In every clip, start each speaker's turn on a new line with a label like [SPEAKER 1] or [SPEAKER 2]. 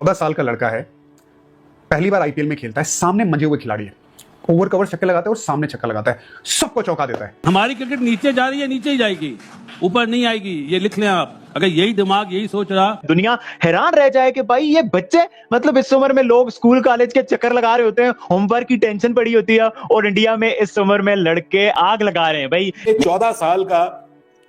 [SPEAKER 1] 14 साल का लड़का है, पहली बार आईपीएल में खेलता है, सामने मंजे हुए खिलाड़ी है, ओवर कवर छक्के लगाता है और सामने छक्का लगाता है, सबको चौंका देता है।
[SPEAKER 2] हमारी क्रिकेट नीचे जा रही है, नीचे ही जाएगी, ऊपर नहीं आएगी, ये लिख लें आप। अगर यही दिमाग यही सोच रहा,
[SPEAKER 3] दुनिया हैरान रह जाए कि भाई ये बच्चे मतलब इस उम्र में लोग स्कूल कॉलेज के चक्कर लगा रहे होते हैं, होमवर्क की टेंशन पड़ी होती है, और इंडिया में इस उम्र में लड़के आग लगा रहे हैं। भाई
[SPEAKER 4] 14 साल का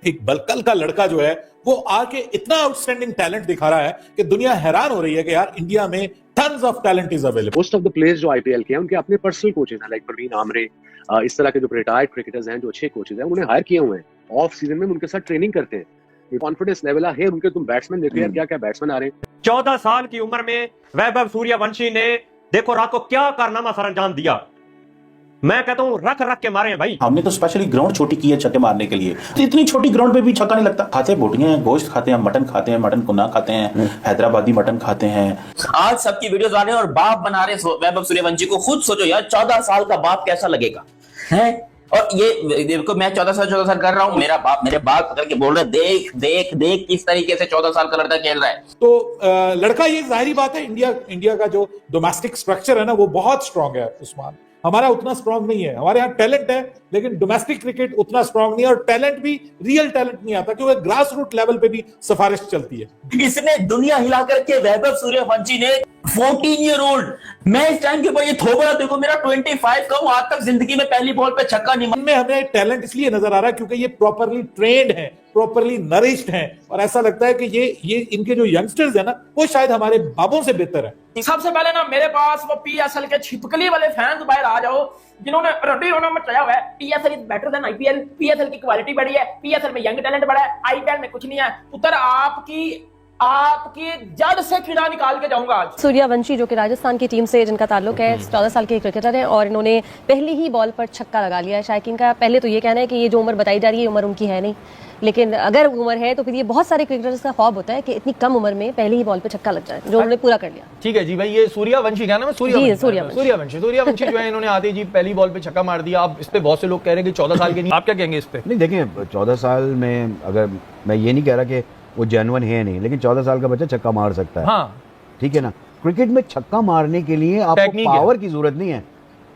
[SPEAKER 4] एक बलकल का लड़का जो है वो आके इतना आउटस्टैंडिंग टैलेंट दिखा रहा है कि दुनिया हैरान हो रही है कि यार इंडिया में tons of talent is available.
[SPEAKER 5] Most of the players जो आईपीएल के हैं उनके अपने पर्सनल कोचेज हैं, लाइक परवीन आमरे, इस तरह के जो रिटायर्ड क्रिकेटर्स हैं, जो अच्छे कोचेज हैं, उन्हें हायर किए हुए हैं। ऑफ सीजन में उनके साथ ट्रेनिंग करते हैं। कॉन्फिडेंस लेवल है उनके। तुम बैट्समैन देखो यार, क्या क्या बैट्समैन आ रहे हैं।
[SPEAKER 6] 14 साल की उम्र में वैभव सूर्यवंशी ने देखो रात को क्या कारनामा सर अंजाम दिया। मैं कहता हूं रख रख के मारे हैं भाई।
[SPEAKER 7] हमने तो स्पेशली ग्राउंड छोटी की है छक्के मारने के लिए, तो इतनी छोटी ग्राउंड पे भी छक्का नहीं लगता। खाते बोटियां हैं, गोश्त खाते हैं, मटन खाते हैं, मटन कुन्ना खाते हैं, हैदराबादी मटन खाते हैं।
[SPEAKER 8] आज सबकी वीडियोस आ रहे हैं और बाप बना रहे वैभव सूर्यवंशी को। खुद सोचो यार, 14 साल का बाप कैसा लगेगा है। और ये देखो, मैं 14 साल कर रहा हूँ, मेरे बाप पकड़ के बोल रहे देख देख देख किस तरीके से 14 साल का लड़का खेल रहा है।
[SPEAKER 4] तो लड़का, ये जाहिर बात है, इंडिया का जो डोमेस्टिक स्ट्रक्चर है ना वो बहुत स्ट्रांग है उस्मान। हमारा उतना स्ट्रांग नहीं है। हमारे यहाँ टैलेंट है लेकिन डोमेस्टिक क्रिकेट उतना स्ट्रांग नहीं है, और टैलेंट भी रियल टैलेंट नहीं आता क्योंकि ग्रास रूट लेवल पे भी सिफारिश चलती है।
[SPEAKER 8] इसने दुनिया हिला करके वैभव सूर्यवंशी ने 14 ईयर ओल्ड, मैं इस टाइम के ऊपर ये थोबड़ा देखो, मेरा 25 का हूं, आज तक जिंदगी में पहली बॉल पे छक्का नहीं मारा।
[SPEAKER 4] इनमें हमें टैलेंट इसलिए नजर आ रहा है क्योंकि ये प्रॉपरली ट्रेन्ड है, प्रॉपरली नरिश्ड है, और ऐसा लगता है कि ये इनके जो यंगस्टर्स है ना वो शायद हमारे बाबों से बेहतर है।
[SPEAKER 9] सबसे पहले ना मेरे पास वो पीएसएल के छिपकली वाले फैंस बाहर आ जाओ जिन्होंने रड्डी रोना मचाया हुआ है। PSL is better than IPL, PSL की क्वालिटी बढ़ी है, पीएसएल में यंग टैलेंट बढ़ा है, आईपीएल में कुछ नहीं है। उतर आपकी जड़ से कीड़ा निकाल के जाऊंगा आज।
[SPEAKER 10] सूर्यवंशी जो कि राजस्थान की टीम से जिनका ताल्लुक है, 14 साल के क्रिकेटर हैं और इन्होंने पहली ही बॉल पर छक्का लगा लिया है। शायकीन का पहले तो ये कहना है कि ये जो उम्र बताई जा रही है उम्र उनकी है नहीं, लेकिन अगर उम्र है तो फिर ये बहुत सारे क्रिकेटर्स का ख्वाब होता है कि इतनी कम उम्र में पहली ही बॉल पे छक्का लग जाए, जो उन्होंने पूरा कर लिया।
[SPEAKER 11] ठीक है जी भाई, ये सूर्यवंशी क्या नाम है? सूर्यवंशी जो है, इन्होंने आते जी पहली बॉल पे छक्का मार दिया। अब इस पे बहुत से लोग कह रहे हैं कि 14 साल के नहीं, आप क्या कहेंगे इस पे?
[SPEAKER 12] नहीं, देखिए 14 साल में, अगर मैं ये नहीं कह रहा कि वो जेन्युइन है नहीं, लेकिन 14 साल का बच्चा छक्का मार सकता है।
[SPEAKER 11] हाँ
[SPEAKER 12] ठीक है ना। क्रिकेट में छक्का मारने के लिए आपको पावर की जरूरत नहीं है,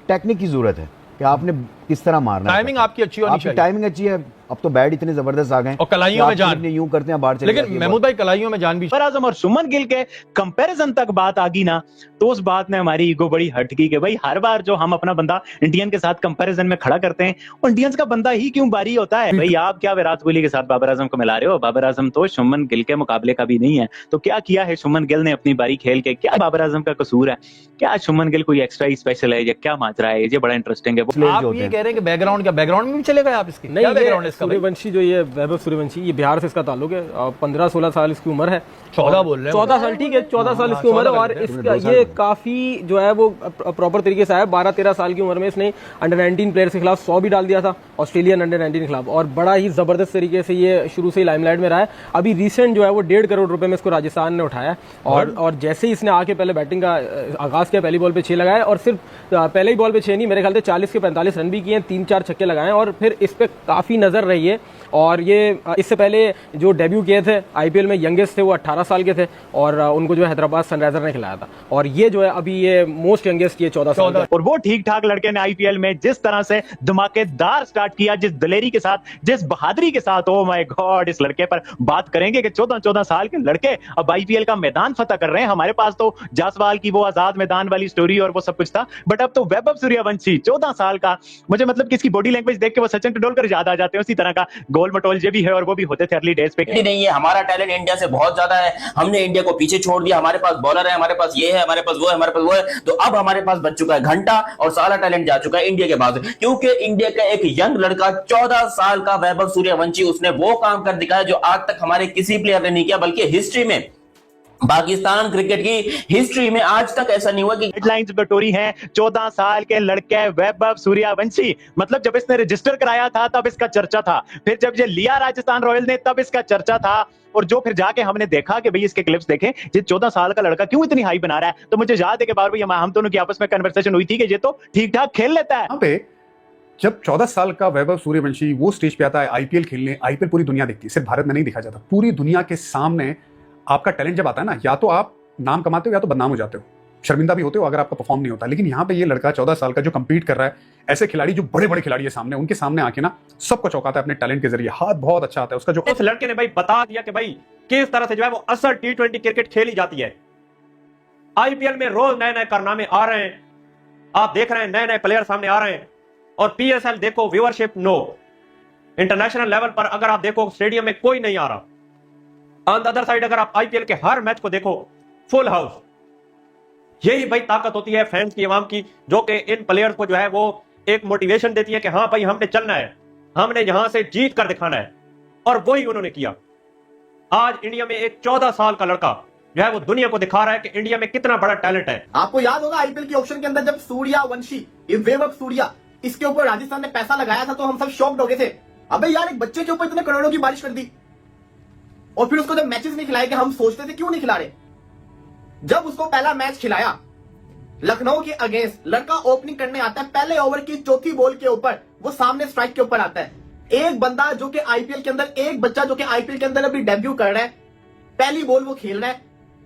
[SPEAKER 12] टेक्निक की जरूरत है कि आपने किस तरह मारना है।
[SPEAKER 11] टाइमिंग आपकी अच्छी होनी चाहिए।
[SPEAKER 12] टाइमिंग अच्छी है। अब तो बैट इतने जबरदस्त आ गए
[SPEAKER 11] और कलाइयों में जान,
[SPEAKER 12] यूं करते हैं बाहर से।
[SPEAKER 11] लेकिन महमूद भाई कलाइयों में जान भी।
[SPEAKER 3] बाबर आजम और सुमन गिल के कंपैरिजन तक बात आ गई ना, तो उस बात ने हमारी ईगो बड़ी हट गई कि भाई हर बार जो हम अपना बंदा इंडियन के साथ कंपैरिजन में खड़ा करते हैं, वो इंडियंस का बंदा ही क्यों बारी होता है? भाई आप क्या विराट कोहली के साथ बाबर आजम को मिला रहे हो? बाबर आजम तो सुमन गिल के मुकाबले का भी नहीं है। तो क्या किया है सुमन गिल ने अपनी बारी खेल के? क्या बाबर आजम का कसूर है? क्या सुमन गिल कोई एक्स्ट्रा ही स्पेशल है या क्या माजरा है? ये बड़ा इंटरेस्टिंग है।
[SPEAKER 11] आप ये कह रहे हैं कि बैकग्राउंड में भी चले गए आप इसकी?
[SPEAKER 6] नहीं, बैकग्राउंड इसका सूर्यवंशी जो ये वैभव सूर्यवंशी, ये बिहार से इसका ताल्लुक है। 15-16 साल इसकी उम्र है।
[SPEAKER 11] 14 बोल रहे हैं?
[SPEAKER 6] 14 साल, ठीक है, 14 साल इसकी उम्र है। और इसका ये काफी जो है वो प्रॉपर तरीके से है। 12-13 साल की उम्र में इसने अंडर 19 प्लेयर्स के खिलाफ 100 भी डाल दिया था, ऑस्ट्रेलियन अंडर 19 के खिलाफ, और बड़ा ही जबरदस्त तरीके से ये शुरू से ही लाइमलाइट में रहा है। अभी रिसेंट जो है वो 1.5 करोड़ रुपए में इसको राजस्थान ने उठाया, और जैसे ही इसने आके पहले बैटिंग का आगाज किया, पहली बॉल पे 6 लगाए, और सिर्फ पहले ही बॉल पे 6 नहीं, मेरे ख्याल से 40 के 45 रन भी किए, 3-4 छक्के लगाए, और फिर इस पे काफी नजर रही है। और ये इससे पहले जो डेब्यू किए थे आईपीएल में, यंगेस्ट थे वो 18 साल के थे, और उनको जो है हैदराबाद सनराइजर ने खिलाया था। और ये जो है अभी ये मोस्ट यंगेस्ट ये 14 साल का।
[SPEAKER 3] और वो ठीक ठाक लड़के ने आईपीएल में जिस तरह से धमाकेदार स्टार्ट किया, जिस दलेरी के साथ, जिस बहादुरी के साथ, ओ माय गॉड, इस लड़के पर बात करेंगे कि 14 साल के लड़के अब आईपीएल का मैदान फतह कर रहे हैं। हमारे पास तो जासवाल की वो आजाद मैदान वाली स्टोरी और वो सब कुछ था, बट अब तो वैभव सूर्यवंशी 14 साल का, मुझे मतलब किसकी बॉडी लैंग्वेज देख के वो सचिन तेंदुलकर याद आ जाते हैं। उसी तरह का गोल मटोल भी है, और वो भी होते थे अर्ली डेज पे।
[SPEAKER 8] नहीं है, हमारा टैलेंट इंडिया से बहुत ज्यादा है, हमने इंडिया को पीछे छोड़ दिया। हमारे पास बॉलर है, हमारे पास ये है, हमारे पास वो है, हमारे पास वो है। तो अब हमारे पास बच चुका है घंटा, और सारा टैलेंट जा चुका है इंडिया के पास, क्योंकि इंडिया का एक यंग लड़का 14 साल का वैभव सूर्यवंशी, उसने वो काम कर दिखाया जो आज तक हमारे किसी प्लेयर ने नहीं किया, बल्कि हिस्ट्री में, पाकिस्तान क्रिकेट की हिस्ट्री में आज तक ऐसा नहीं हुआ कि
[SPEAKER 3] हेडलाइंस बटोरी हैं 14 साल के लड़के वैभव सूर्यवंशी। मतलब जब इसने रजिस्टर कराया था तब इसका चर्चा था, फिर जब ये लिया राजस्थान रॉयल्स ने तब इसका चर्चा था, और जो फिर जाके हमने देखा कि भाई इसके क्लिप्स देखें, ये 14 साल का लड़का क्यों इतनी हाई बना रहा है। तो मुझे याद है कि बार बार हम दोनों की आपस में कन्वर्सेशन हुई थी कि ये तो ठीक ठाक खेल लेता है।
[SPEAKER 1] यहाँ पे जब 14 साल का वैभव सूर्यवंशी वो स्टेज पे आता है आईपीएल खेलने, आईपीएल पूरी दुनिया देखती है, सिर्फ भारत में नहीं देखा जाता, पूरी दुनिया के सामने आपका टैलेंट जब आता है ना, या तो आप नाम कमाते हो या तो बदनाम हो जाते हो, शर्मिंदा भी होते हो अगर आपका परफॉर्म नहीं होता। लेकिन यहाँ पे ये लड़का 14 साल का जो कंपीट कर रहा है, ऐसे खिलाड़ी जो बड़े बड़े खिलाड़ी है सामने, उनके सामने आके ना सबको चौंकाता है अपने टैलेंट के जरिए। हाथ बहुत अच्छा आता है उसका। जो
[SPEAKER 3] उस लड़के ने भाई बता दिया कि भाई किस तरह से जो है वो असल T20 क्रिकेट खेली जाती है। आईपीएल में रोज नए नए कारनामे आ रहे हैं, आप देख रहे हैं नए नए प्लेयर सामने आ रहे हैं। और पीएसएल देखो, व्यूअरशिप नो, इंटरनेशनल लेवल पर अगर आप देखो स्टेडियम में कोई नहीं आ रहा। ऑन द अदर साइड अगर आप आईपीएल के हर मैच को देखो, फुल हाउस। यही भाई ताकत होती है फैंस की, आवाम की, जो कि इन प्लेयर्स को जो है वो एक मोटिवेशन देती है कि हाँ भाई हमने चलना है, हमने यहां से जीत कर दिखाना है। और वही उन्होंने किया। आज इंडिया में एक 14 साल का लड़का जो है वो दुनिया को दिखा रहा है कि इंडिया में कितना बड़ा टैलेंट है।
[SPEAKER 9] आपको याद होगा आईपीएल के ऑप्शन के अंदर जब सूर्यवंशी, ये वैभव सूर्या, इसके ऊपर राजस्थान ने पैसा लगाया था तो हम सब शॉक्ड हो गए थे। अबे यार, एक बच्चे के ऊपर इतने करोड़ों की बारिश कर दी और फिर उसको जब मैचेस नहीं खिलाए, कि हम सोचते थे क्यों नहीं खिला रहे। जब उसको पहला मैच खिलाया लखनऊ के अगेंस्ट, लड़का ओपनिंग करने आता है, पहले ओवर की चौथी बॉल के ऊपर वो सामने स्ट्राइक के ऊपर आता है। एक बंदा जो कि आईपीएल के अंदर, एक बच्चा जो कि आईपीएल के अंदर अभी डेब्यू कर रहा है, पहली बॉल वो खेल रहा है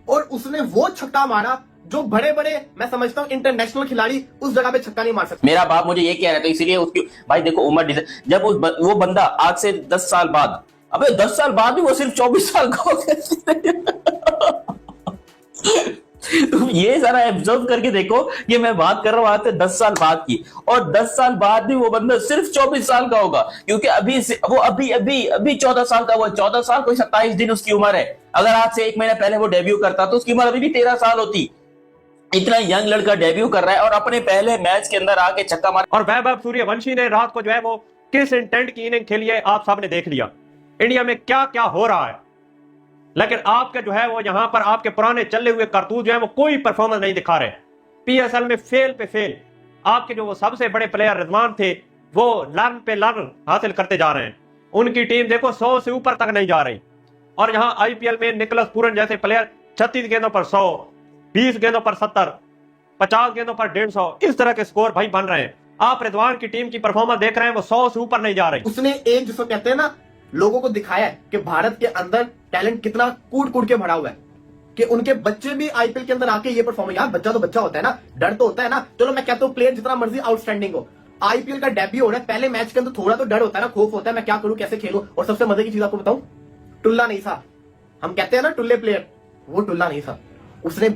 [SPEAKER 9] और उसने वो छक्का मारा जो बड़े बड़े, मैं समझता हूं इंटरनेशनल खिलाड़ी उस जगह पे छक्का नहीं मार सकते।
[SPEAKER 8] मेरा बाप मुझे ये कह रहा था, इसीलिए उसकी भाई देखो उम्र, जब वो बंदा आज से 10 साल बाद, अबे 10 साल बाद भी वो सिर्फ 24 साल का हो गया। तुम ये सारा ऑब्जर्व करके देखो कि मैं बात कर रहा हूं आज से 10 साल बाद की, और 10 साल बाद भी वो बंदा सिर्फ 24 साल का होगा, क्योंकि अभी 14 साल का हुआ। 14 साल कोई 27 दिन उसकी उम्र है। अगर आज से 1 महीना पहले वो डेब्यू करता तो उसकी उम्र अभी भी 13 साल होती। इतना यंग लड़का डेब्यू कर रहा है और अपने पहले मैच के अंदर आके छक्का मार।
[SPEAKER 3] और वैभव सूर्यवंशी ने रात को जो है वो किस इंटेंट की इनिंग खेली है आप सामने देख लिया। इंडिया में क्या क्या हो रहा है, लेकिन आपके जो है वो यहां पर आपके पुराने चले हुए करतूत जो है वो कोई परफॉर्मेंस नहीं दिखा रहे। पीएसएल में फेल पे फेल। आपके जो वो सबसे बड़े प्लेयर रिजवान थे वो लर्न पे लर्न हासिल करते जा रहे हैं। उनकी टीम देखो 100 से ऊपर तक नहीं जा रही। और यहां आईपीएल में निकोलस पूरन जैसे प्लेयर 36 गेंदों पर 100, 20 गेंदों पर 70, 50 गेंदों पर 150, इस तरह के स्कोर भाई बन रहे हैं। आप रिजवान की टीम की परफॉर्मेंस देख रहे हैं, वो 100 से ऊपर नहीं जा रही।
[SPEAKER 9] उसने एक, जिसको कहते हैं ना, लोगों को दिखाया है कि भारत के अंदर टैलेंट कितना कूट कूट के भरा हुआ है, कि उनके बच्चे भी आईपीएल के अंदर आके ये परफॉर्मेंस। यार बच्चा तो बच्चा होता है ना, डर तो होता है ना। चलो मैं कहता हूँ प्लेयर जितना मर्जी आउटस्टैंडिंग हो, आईपीएल का डेब्यू हो रहा है, पहले मैच के अंदर थोड़ा तो डर होता है ना, खौफ होता है, मैं क्या करूं, कैसे खेलूं। और सबसे मजे की चीज आपको बताऊं, टुल्ला नहीं था। हम कहते हैं ना टुल्ले प्लेयर, वो टुल्ला नहीं था। उसने